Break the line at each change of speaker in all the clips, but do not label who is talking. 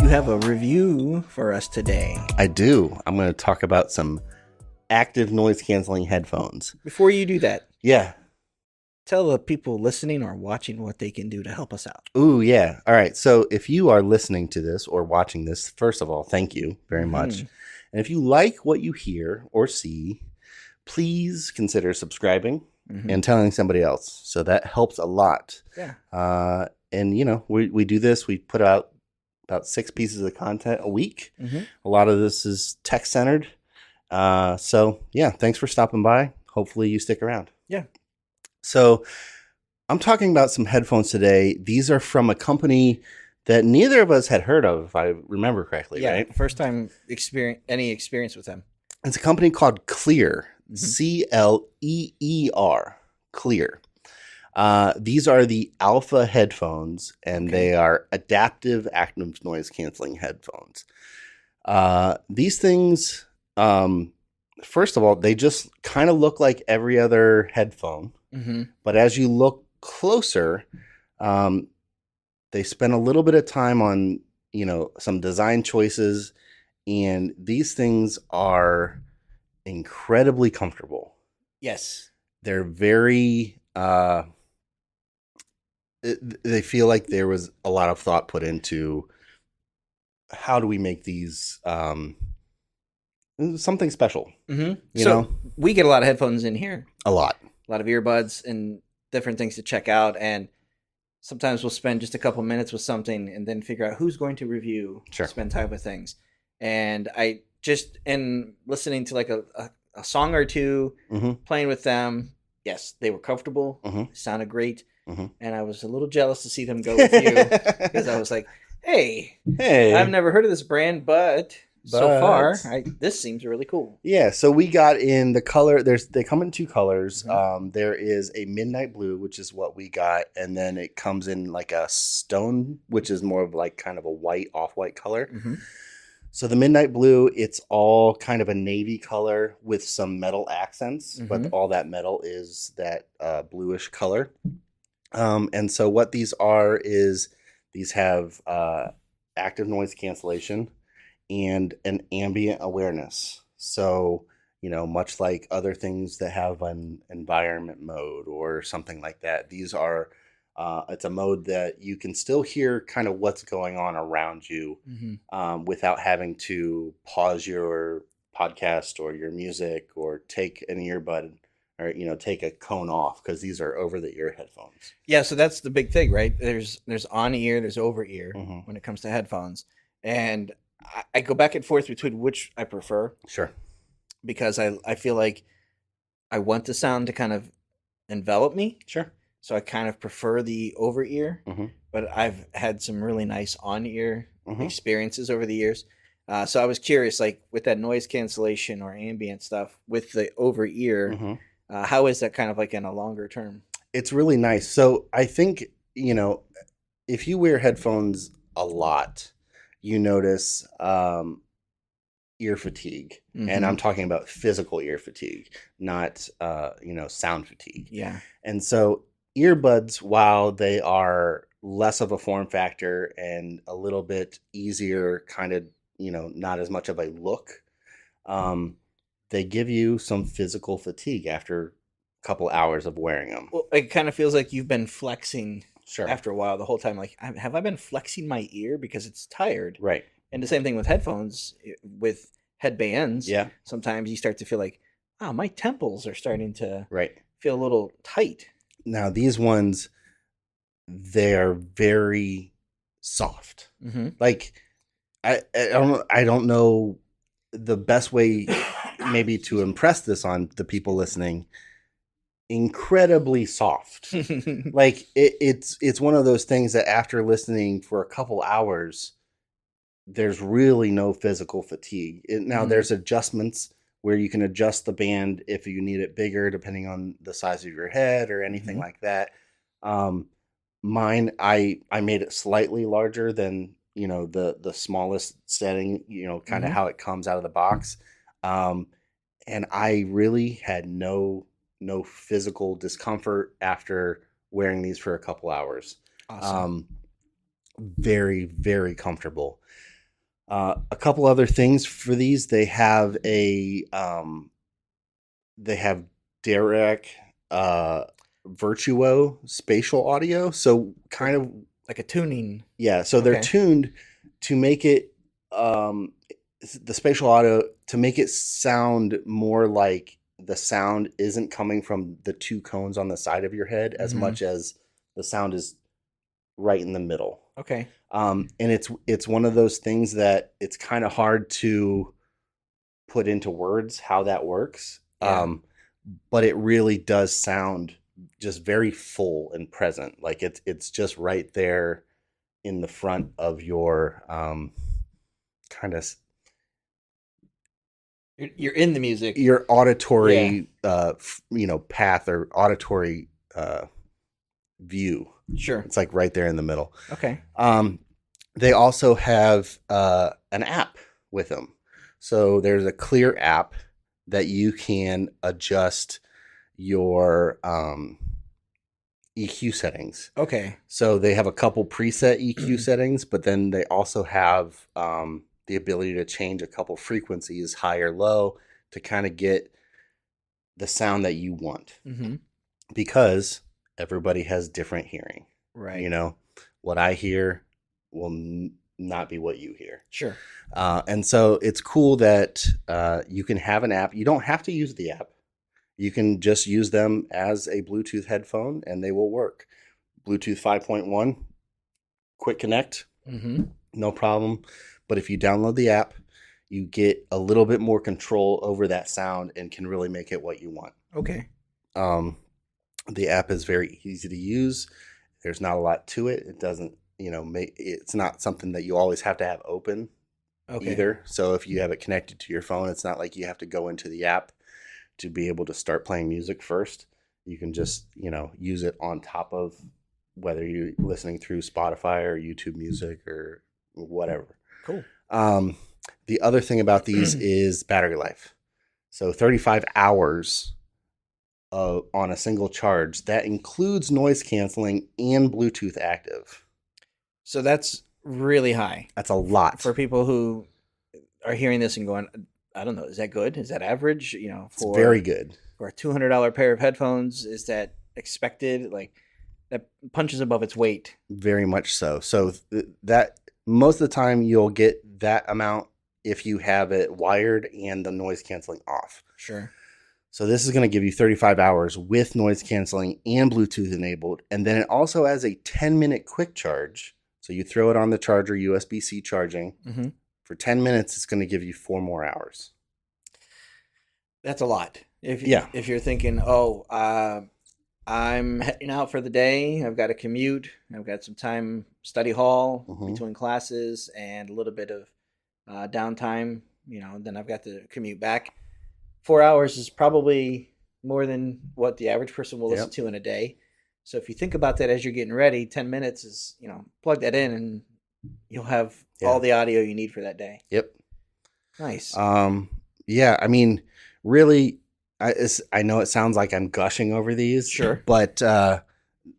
you have a review for us today.
I do. I'm going to talk about some active noise canceling headphones.
Before you do that,
Yeah.
tell the people listening or watching what they can do to help us out.
Ooh, yeah. All right. So if you are listening to this or watching this, first of all, thank you very much. And if you like what you hear or see, please consider subscribing and telling somebody else. So that helps a lot.
Yeah.
And, you know, we do this. We put out about 6 pieces of content a week. A lot of this is tech-centered. So, yeah, thanks for stopping by. Hopefully you stick around.
Yeah.
So I'm talking about some headphones today. These are from a company that neither of us had heard of, if I remember correctly, right?
First time any experience with them.
It's a company called Cleer, C-L-E-E-R, Cleer. These are the Alpha headphones, and they are adaptive active noise canceling headphones. These things, first of all, they just kind of look like every other headphone. But as you look closer, they spend a little bit of time on, you know, some design choices, and these things are incredibly comfortable.
Yes.
They're very, they feel like there was a lot of thought put into how do we make these something special. You know,
we get a lot of headphones in here.
A lot
of earbuds and different things to check out. And sometimes we'll spend just a couple minutes with something and then figure out who's going to review, spend time with things. And I just, in listening to like a song or two, playing with them, yes, they were comfortable. Sounded great. And I was a little jealous to see them go with you because I was like, hey, I've never heard of this brand, but so far, this seems really cool.
Yeah, so we got in the color. They come in 2 colors. There is a midnight blue, which is what we got, and then it comes in like a stone, which is more of like kind of a white, off-white color. So the midnight blue, it's all kind of a navy color with some metal accents, but all that metal is that bluish color. And so what these are is these have active noise cancellation and an ambient awareness. So, you know, much like other things that have an environment mode or something like that, these are, it's a mode that you can still hear kind of what's going on around you without having to pause your podcast or your music or take an earbud or, you know, take a cone off, because these are over-the-ear headphones.
Yeah, so that's the big thing, right? There's on-ear, there's over-ear when it comes to headphones. And I go back and forth between which I prefer.
Sure.
Because I feel like I want the sound to kind of envelop me.
Sure.
So I kind of prefer the over-ear. But I've had some really nice on-ear experiences over the years. So I was curious, like with that noise cancellation or ambient stuff with the over-ear, how is that kind of like in a longer term?
It's really nice. So I think, you know, if you wear headphones a lot, you notice ear fatigue. And I'm talking about physical ear fatigue, not, you know, sound fatigue.
Yeah.
And so earbuds, while they are less of a form factor and a little bit easier, kind of, you know, not as much of a look, they give you some physical fatigue after a couple hours of wearing them.
Well, it kind of feels like you've been flexing
Sure.
after a while the whole time. Like, have I been flexing my ear because it's tired?
Right.
And the same thing with headphones, with headbands.
Yeah.
Sometimes you start to feel like, oh, my temples are starting to
Right.
feel a little tight.
Now, these ones, they're very soft. Like, I don't know the best way maybe to impress this on the people listening. Incredibly soft. Like it's one of those things that after listening for a couple hours, there's really no physical fatigue. Now there's adjustments where you can adjust the band if you need it bigger, depending on the size of your head or anything like that. Mine, I made it slightly larger than, you know, the smallest setting, you know, kind of how it comes out of the box. And I really had no physical discomfort after wearing these for a couple hours.
Awesome.
Very, very comfortable. A couple other things for these. They have direct Virtuo spatial audio. So kind of
like a tuning.
Yeah. So they're tuned to make it the spatial audio to make it sound more like the sound isn't coming from the two cones on the side of your head as much as the sound is right in the middle.
Okay.
And it's one of those things that it's kind of hard to put into words how that works.
Yeah.
But it really does sound just very full and present. Like it's just right there in the front of your kind of
you're in the music,
your auditory path or auditory view.
Sure.
It's like right there in the middle.
Okay.
They also have an app with them. So there's a Cleer app that you can adjust your EQ settings.
Okay.
So they have a couple preset EQ settings, but then they also have the ability to change a couple frequencies, high or low, to kind of get the sound that you want. Because everybody has different hearing.
Right.
You know, what I hear will not be what you hear.
Sure.
And so it's cool that you can have an app. You don't have to use the app. You can just use them as a Bluetooth headphone and they will work. Bluetooth 5.1, quick connect, no problem. But if you download the app, you get a little bit more control over that sound and can really make it what you want.
Okay.
The app is very easy to use. There's not a lot to it. It doesn't, it's not something that you always have to have open either. So if you have it connected to your phone, it's not like you have to go into the app to be able to start playing music first. You can just, use it on top of whether you're listening through Spotify or YouTube Music or whatever.
Cool.
The other thing about these is battery life. So 35 hours on a single charge. That includes noise canceling and Bluetooth active.
So that's really high.
That's a lot.
For people who are hearing this and going, I don't know, is that good? Is that average?
It's very good.
For a $200 pair of headphones, is that expected? Like, that punches above its weight.
Very much so. So that most of the time you'll get that amount if you have it wired and the noise canceling off.
Sure.
So this is going to give you 35 hours with noise canceling and Bluetooth enabled. And then it also has a 10-minute quick charge. So you throw it on the charger, USB-C charging. For 10 minutes, it's going to give you 4 more hours.
That's a lot. If you're thinking, I'm heading out for the day, I've got a commute, I've got some time, study hall between classes and a little bit of downtime, then I've got to commute back. 4 hours is probably more than what the average person will listen to in a day. So if you think about that as you're getting ready, 10 minutes is, plug that in and you'll have all the audio you need for that day.
Yep.
Nice.
Yeah, I mean, really, I know it sounds like I'm gushing over these.
Sure.
But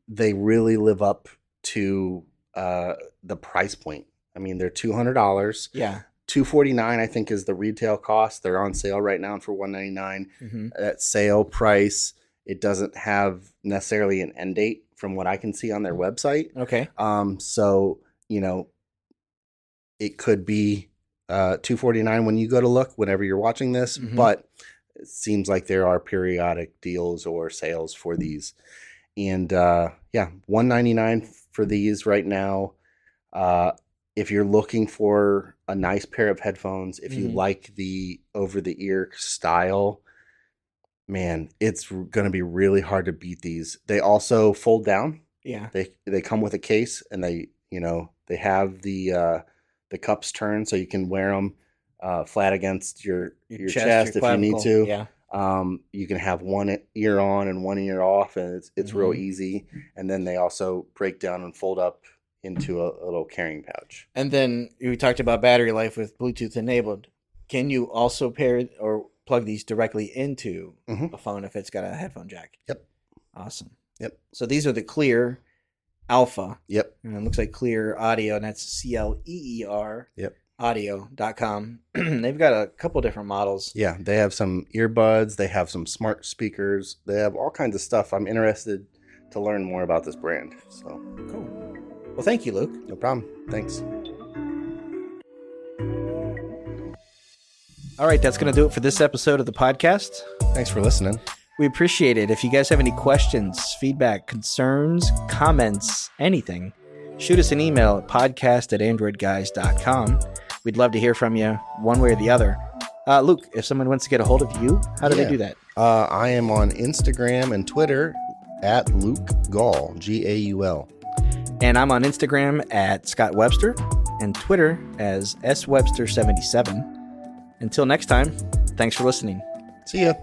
they really live up to the price point. I mean, they're $200.
Yeah.
$249, I think, is the retail cost. They're on sale right now for $199. That sale price, it doesn't have necessarily an end date from what I can see on their website.
Okay.
So, it could be $249 when you go to look, whenever you're watching this, but it seems like there are periodic deals or sales for these. And $199 for these right now. If you're looking for a nice pair of headphones, if you like the over-the-ear style, man, it's going to be really hard to beat these. They also fold down.
Yeah.
They come with a case, and they have the cups turn so you can wear them flat against your chest if you need to.
Yeah.
You can have one ear on and one ear off, and it's real easy. And then they also break down and fold up into a little carrying pouch.
And then we talked about battery life with Bluetooth enabled. Can you also pair or plug these directly into a phone if it's got a headphone jack?
Yep.
Awesome.
Yep.
So these are the Cleer Alpha.
Yep.
And it looks like Cleer Audio, and that's CLEER.
Yep.
Audio.com. They've got a couple different models.
Yeah, they have some earbuds. They have some smart speakers. They have all kinds of stuff. I'm interested to learn more about this brand. So
cool. Well, thank you, Luke.
No problem. Thanks.
All right, that's going to do it for this episode of the podcast.
Thanks for listening.
We appreciate it. If you guys have any questions, feedback, concerns, comments, anything, shoot us an email at podcast@AndroidGuys.com. We'd love to hear from you one way or the other. Luke, if someone wants to get a hold of you, how do they do that?
I am on Instagram and Twitter at Luke Gaul, Gaul.
And I'm on Instagram at Scott Webster and Twitter as SWebster77. Until next time, thanks for listening.
See ya.